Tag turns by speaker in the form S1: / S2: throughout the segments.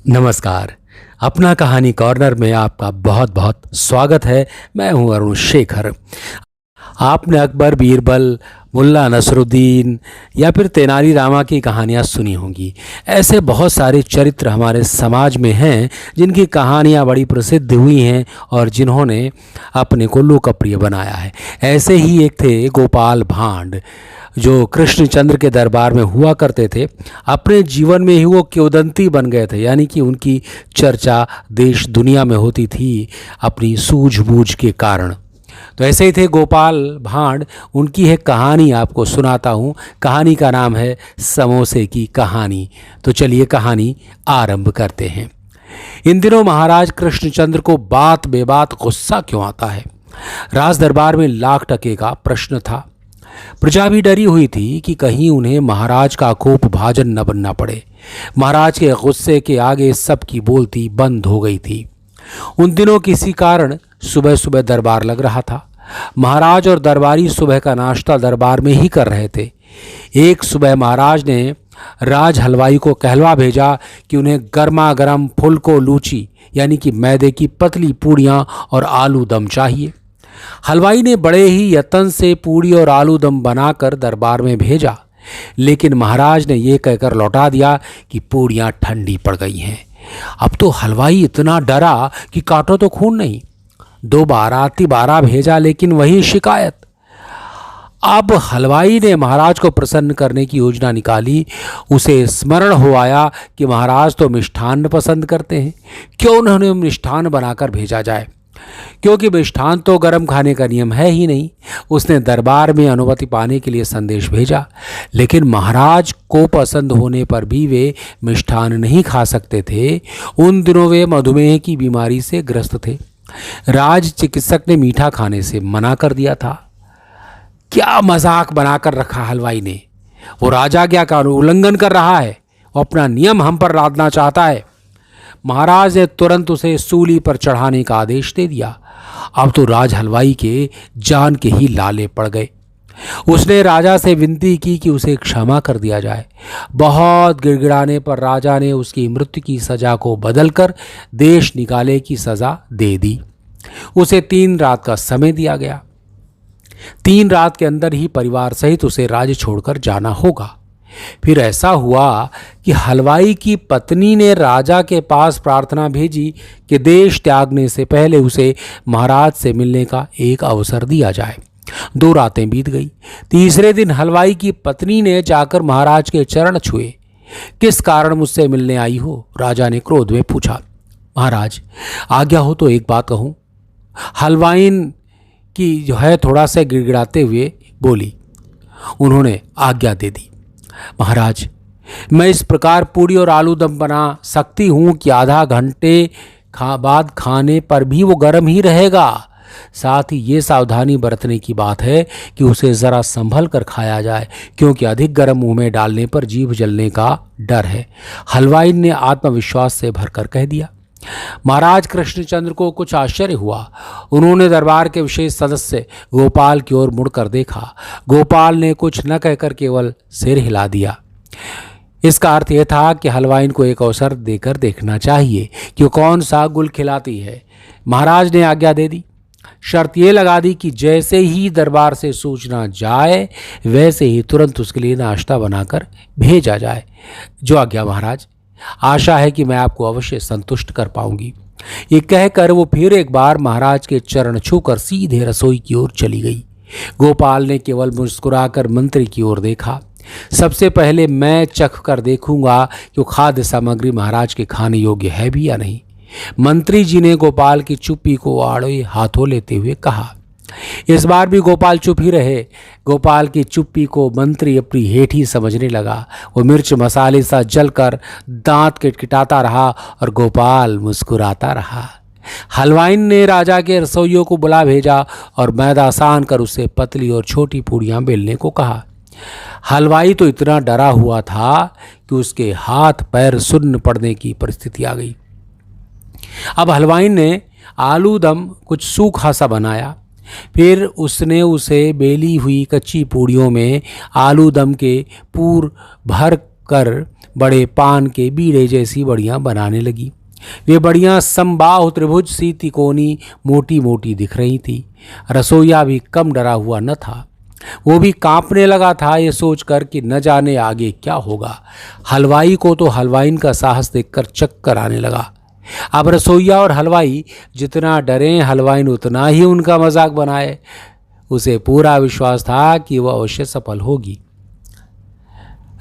S1: नमस्कार। अपना कहानी कॉर्नर में आपका बहुत बहुत स्वागत है। मैं हूं अरुण शेखर। आपने अकबर, बीरबल, मुल्ला नसरुद्दीन या फिर तेनाली रामा की कहानियाँ सुनी होंगी। ऐसे बहुत सारे चरित्र हमारे समाज में हैं जिनकी कहानियाँ बड़ी प्रसिद्ध हुई हैं और जिन्होंने अपने को लोकप्रिय बनाया है। ऐसे ही एक थे गोपाल भांड, जो कृष्णचंद्र के दरबार में हुआ करते थे। अपने जीवन में ही वो किंवदंती बन गए थे, यानी कि उनकी चर्चा देश दुनिया में होती थी अपनी सूझबूझ के कारण। तो ऐसे ही थे गोपाल भांड। उनकी एक कहानी आपको सुनाता हूँ। कहानी का नाम है समोसे की कहानी। तो चलिए कहानी आरंभ करते हैं। इन दिनों महाराज कृष्णचंद्र को बात बेबात गुस्सा क्यों आता है। राज दरबार में लाख टके का प्रश्न था। प्रजा भी डरी हुई थी कि कहीं उन्हें महाराज का कोप भाजन न बनना पड़े। महाराज के गुस्से के आगे सबकी बोलती बंद हो गई थी। उन दिनों किसी कारण सुबह सुबह दरबार लग रहा था। महाराज और दरबारी सुबह का नाश्ता दरबार में ही कर रहे थे। एक सुबह महाराज ने राज हलवाई को कहलवा भेजा कि उन्हें गर्मा गर्म फुलको लूची यानी कि मैदे की पतली पूड़ियाँ और आलू दम चाहिए। हलवाई ने बड़े ही यत्न से पूड़ी और आलू दम बनाकर दरबार में भेजा, लेकिन महाराज ने यह कहकर लौटा दिया कि पूड़ियाँ ठंडी पड़ गई हैं। अब तो हलवाई इतना डरा कि काटो तो खून नहीं। 2 बार तिबारा भेजा, लेकिन वही शिकायत। अब हलवाई ने महाराज को प्रसन्न करने की योजना निकाली। उसे स्मरण हो आया कि महाराज तो मिष्ठान्न पसंद करते हैं, क्यों उन्होंने मिष्ठान्न बनाकर भेजा जाए, क्योंकि मिष्ठान तो गर्म खाने का नियम है ही नहीं। उसने दरबार में अनुमति पाने के लिए संदेश भेजा, लेकिन महाराज को पसंद होने पर भी वे मिष्ठान नहीं खा सकते थे। उन दिनों वे मधुमेह की बीमारी से ग्रस्त थे। राज चिकित्सक ने मीठा खाने से मना कर दिया था। क्या मजाक बनाकर रखा हलवाई ने। वो राजाज्ञा का उल्लंघन कर रहा है, वो अपना नियम हम पर लादना चाहता है। महाराज ने तुरंत उसे सूली पर चढ़ाने का आदेश दे दिया। अब तो राज हलवाई के जान के ही लाले पड़ गए। उसने राजा से विनती की कि उसे क्षमा कर दिया जाए। बहुत गिड़गिड़ाने पर राजा ने उसकी मृत्यु की सजा को बदलकर देश निकाले की सजा दे दी। उसे 3 रात का समय दिया गया। 3 रात के अंदर ही परिवार सहित उसे राज्य छोड़कर जाना होगा। फिर ऐसा हुआ कि हलवाई की पत्नी ने राजा के पास प्रार्थना भेजी कि देश त्यागने से पहले उसे महाराज से मिलने का एक अवसर दिया जाए। 2 रातें बीत गई। तीसरे दिन हलवाई की पत्नी ने जाकर महाराज के चरण छुए। किस कारण मुझसे मिलने आई हो? राजा ने क्रोध में पूछा। महाराज, आज्ञा हो तो एक बात कहूं। हलवाइन की जो है थोड़ा सा गिड़गिड़ाते हुए बोली। उन्होंने आज्ञा दे दी। महाराज, मैं इस प्रकार पूड़ी और आलू दम बना सकती हूँ कि आधा घंटे बाद खाने पर भी वो गर्म ही रहेगा। साथ ही ये सावधानी बरतने की बात है कि उसे ज़रा संभल कर खाया जाए, क्योंकि अधिक गर्म मुंह में डालने पर जीभ जलने का डर है। हलवाई ने आत्मविश्वास से भरकर कह दिया। महाराज कृष्णचंद्र को कुछ आश्चर्य हुआ। उन्होंने दरबार के विशेष सदस्य गोपाल की ओर मुड़कर देखा। गोपाल ने कुछ न कहकर केवल सिर हिला दिया। इसका अर्थ यह था कि हलवाइन को एक अवसर देकर देखना चाहिए कि कौन सा गुल खिलाती है। महाराज ने आज्ञा दे दी। शर्त यह लगा दी कि जैसे ही दरबार से सूचना जाए वैसे ही तुरंत उसके लिए नाश्ता बनाकर भेजा जाए। जो आज्ञा महाराज। आशा है कि मैं आपको अवश्य संतुष्ट कर पाऊंगी। ये कहकर वो फिर एक बार महाराज के चरण छूकर सीधे रसोई की ओर चली गई। गोपाल ने केवल मुस्कुराकर मंत्री की ओर देखा। सबसे पहले मैं चख कर देखूंगा कि वो खाद्य सामग्री महाराज के खाने योग्य है भी या नहीं। मंत्री जी ने गोपाल की चुप्पी को आड़े हाथों लेते हुए कहा। इस बार भी गोपाल चुप ही रहे। गोपाल की चुप्पी को मंत्री अपनी हेठी समझने लगा। वो मिर्च मसाले सा जलकर दांत किटकिटाता रहा और गोपाल मुस्कुराता रहा। हलवाइन ने राजा के रसोइयों को बुला भेजा और मैदा सान कर उससे पतली और छोटी पूड़ियाँ बेलने को कहा। हलवाई तो इतना डरा हुआ था कि उसके हाथ पैर सुन्न पड़ने की परिस्थिति आ गई। अब हलवाइन ने आलू दम कुछ सूखा सा बनाया। फिर उसने उसे बेली हुई कच्ची पूड़ियों में आलू दम के पूर भर कर बड़े पान के बीड़े जैसी बड़ियां बनाने लगी। वे बड़ियां समबाहु त्रिभुज सी तिकोनी मोटी मोटी दिख रही थी। रसोइया भी कम डरा हुआ न था। वो भी कांपने लगा था ये सोचकर कि न जाने आगे क्या होगा। हलवाई को तो हलवाइन का साहस देखकर चक्कर आने लगा। अब रसोइया और हलवाई जितना डरे, हलवाइन उतना ही उनका मजाक बनाए। उसे पूरा विश्वास था कि वह अवश्य सफल होगी।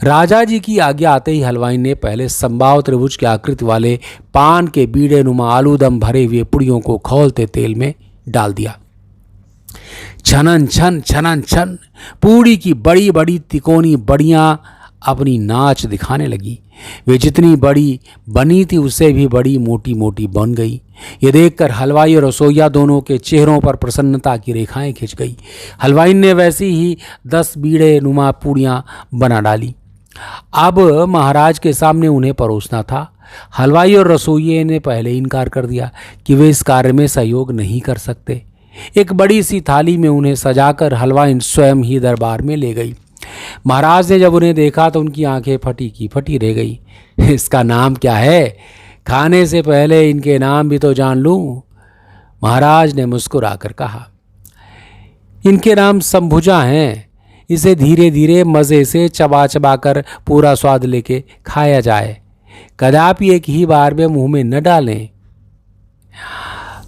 S1: राजा जी की आज्ञा आते ही हलवाई ने पहले समबाहु त्रिभुज के आकृति वाले पान के बीड़े नुमा आलूदम भरे हुए पुड़ियों को खौलते तेल में डाल दिया। छनन छन पूड़ी की बड़ी बड़ी तिकोनी बड़ियां अपनी नाच दिखाने लगी। वे जितनी बड़ी बनी थी उससे भी बड़ी मोटी मोटी बन गई। ये देखकर हलवाई और रसोइया दोनों के चेहरों पर प्रसन्नता की रेखाएं खिंच गई। हलवाई ने वैसी ही 10 बीड़े नुमा पूड़ियां बना डाली। अब महाराज के सामने उन्हें परोसना था। हलवाई और रसोइये ने पहले इनकार कर दिया कि वे इस कार्य में सहयोग नहीं कर सकते। एक बड़ी सी थाली में उन्हें सजाकर हलवाई स्वयं ही दरबार में ले गई। महाराज ने जब उन्हें देखा तो उनकी आंखें फटी की फटी रह गई। इसका नाम क्या है? खाने से पहले इनके नाम भी तो जान लूं। महाराज ने मुस्कुराकर कहा, इनके नाम संभुजा हैं। इसे धीरे धीरे मज़े से चबा चबा कर पूरा स्वाद लेके खाया जाए। कदापि एक ही बार में मुंह में न डालें,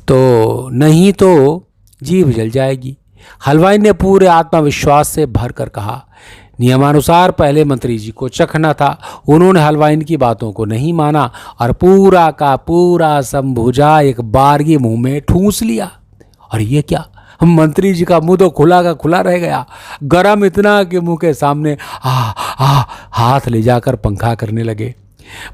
S1: तो नहीं तो जीभ जल जाएगी। हलवाई ने पूरे आत्मविश्वास से भरकर कहा। नियमानुसार पहले मंत्री जी को चखना था। उन्होंने हलवाई की बातों को नहीं माना और पूरा का पूरा संभुजा एक बारगी मुंह में ठूंस लिया। और ये क्या, मंत्री जी का मुंह तो खुला का खुला रह गया। गरम इतना कि मुंह के सामने हाथ ले जाकर पंखा करने लगे।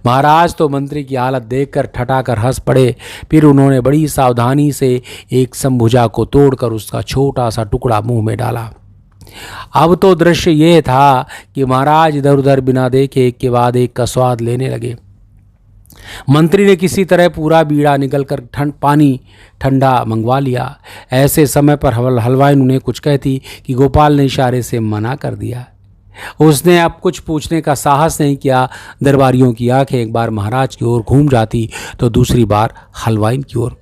S1: महाराज तो मंत्री की हालत देखकर ठठाकर हंस पड़े। फिर उन्होंने बड़ी सावधानी से एक संभुजा को तोड़कर उसका छोटा सा टुकड़ा मुंह में डाला। अब तो दृश्य यह था कि महाराज इधर उधर बिना देखे एक के बाद एक का स्वाद लेने लगे। मंत्री ने किसी तरह पूरा बीड़ा निकलकर पानी ठंडा मंगवा लिया। ऐसे समय पर हलवाई उन्हें कुछ कहती कि गोपाल ने इशारे से मना कर दिया। उसने अब कुछ पूछने का साहस नहीं किया। दरबारियों की आंखें एक बार महाराज की ओर घूम जाती तो दूसरी बार हलवाई की ओर।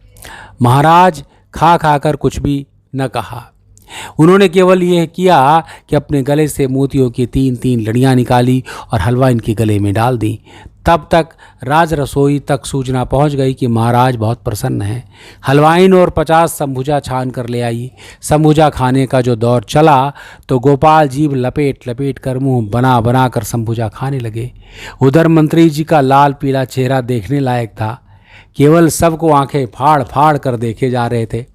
S1: महाराज खा खाकर कुछ भी न कहा। उन्होंने केवल यह किया कि अपने गले से मोतियों की 3-3 लड़ियां निकाली और हलवाई के गले में डाल दी। तब तक राज रसोई तक सूचना पहुंच गई कि महाराज बहुत प्रसन्न हैं। हलवाइन और 50 संभुजा छान कर ले आई। संभुजा खाने का जो दौर चला तो गोपाल जीभ लपेट लपेट कर मुंह बना बना कर संभुजा खाने लगे। उधर मंत्री जी का लाल पीला चेहरा देखने लायक था। केवल सबको आंखें फाड़ फाड़ कर देखे जा रहे थे।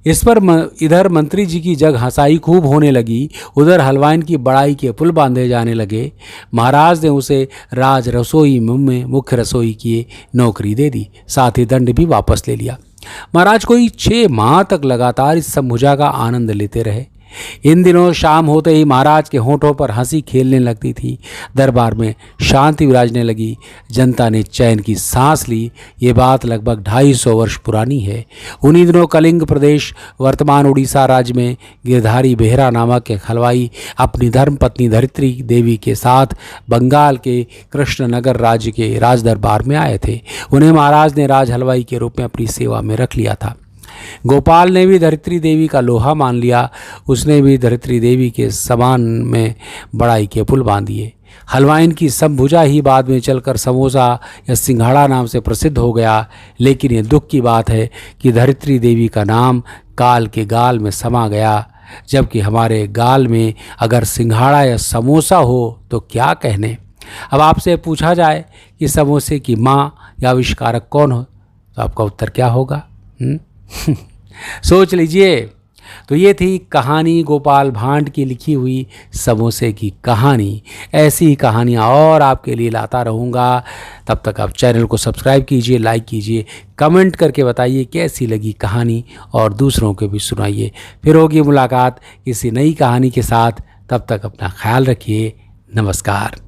S1: इस पर इधर मंत्री जी की जग हंसाई खूब होने लगी, उधर हलवाइन की बड़ाई के पुल बांधे जाने लगे। महाराज ने उसे राज रसोई में मुख्य रसोई की नौकरी दे दी, साथ ही दंड भी वापस ले लिया। महाराज कोई 6 माह तक लगातार इस संभुजा का आनंद लेते रहे। इन दिनों शाम होते ही महाराज के होठों पर हंसी खेलने लगती थी। दरबार में शांति विराजने लगी। जनता ने चैन की सांस ली। ये बात लगभग 250 वर्ष पुरानी है। उन्हीं दिनों कलिंग प्रदेश वर्तमान उड़ीसा राज्य में गिरधारी बेहरा नामक एक हलवाई अपनी धर्मपत्नी धरित्री देवी के साथ बंगाल के कृष्णनगर राज्य के राज दरबार में आए थे। उन्हें महाराज ने राज हलवाई के रूप में अपनी सेवा में रख लिया था। गोपाल ने भी धरित्री देवी का लोहा मान लिया। उसने भी धरित्री देवी के समान में बड़ाई के पुल बांध दिए। हलवाइन की संभुजा ही बाद में चलकर समोसा या सिंघाड़ा नाम से प्रसिद्ध हो गया। लेकिन ये दुख की बात है कि धरित्री देवी का नाम काल के गाल में समा गया, जबकि हमारे गाल में अगर सिंघाड़ा या समोसा हो तो क्या कहने। अब आपसे पूछा जाए कि समोसे की माँ या आविष्कारक कौन हो, तो आपका उत्तर क्या होगा? सोच लीजिए। तो ये थी कहानी गोपाल भांड की लिखी हुई समोसे की कहानी। ऐसी ही कहानियाँ और आपके लिए लाता रहूँगा। तब तक आप चैनल को सब्सक्राइब कीजिए, लाइक कीजिए, कमेंट करके बताइए कैसी लगी कहानी और दूसरों को भी सुनाइए। फिर होगी मुलाकात किसी नई कहानी के साथ। तब तक अपना ख्याल रखिए। नमस्कार।